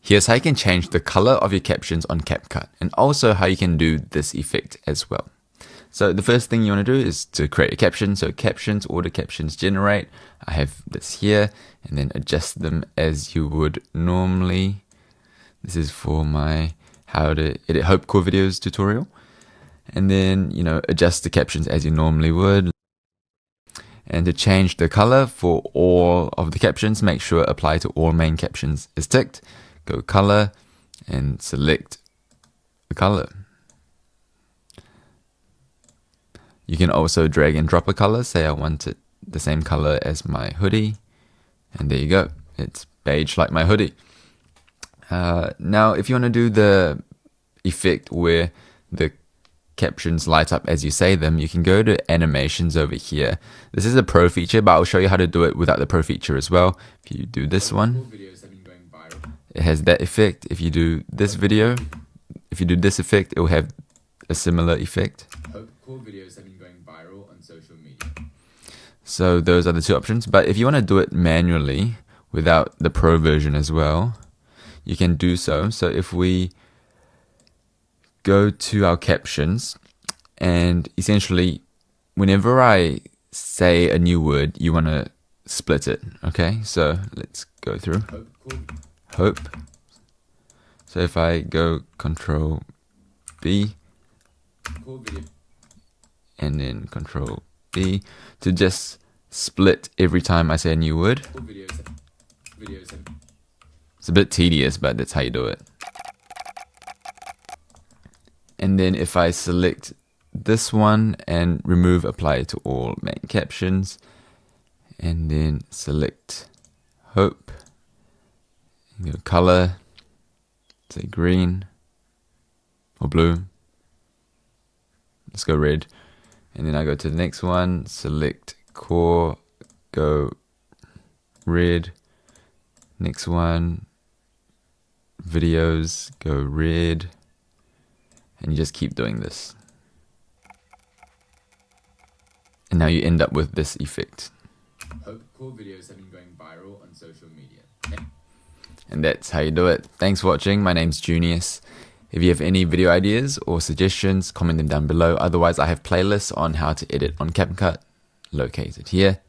Here's how you can change the color of your captions on CapCut, and also how you can do this effect as well. So the first thing you want to do is to create a caption. So captions, auto captions generate. I have this here, and then adjust them as you would normally. This is for my how to edit Hope Core videos tutorial. And then, adjust the captions as you normally would. And to change the color for all of the captions, make sure apply to all main captions is ticked. Go color and select the color. You can also drag and drop a color. Say I want it the same color as my hoodie. And there you go. It's beige like my hoodie. Now, if you want to do the effect where the captions light up as you say them, you can go to animations over here. This is a pro feature, but I'll show you how to do it without the pro feature as well. If you do this one, it has that effect. If you do this video, if you do this effect, it will have a similar effect. Cool videos have been going viral on social media. So those are the two options. But if you want to do it manually without the pro version as well, you can do so. So if we go to our captions, and essentially whenever I say a new word, you want to split it. Okay, so let's go through hope. So if I go Control B and then Control B to just split every time I say a new word. It's a bit tedious, but that's how you do it. And then if I select this one and remove apply to all main captions, and then select hope, go color, say green or blue, let's go red, and then I go to the next one, select core, go red, next one, videos, go red, and you just keep doing this. And now you end up with this effect. Hope cool videos have been going viral on social media. And that's how you do it. Thanks for watching. My name's Junius. If you have any video ideas or suggestions, comment them down below. Otherwise, I have playlists on how to edit on CapCut located here.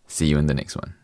See you in the next one.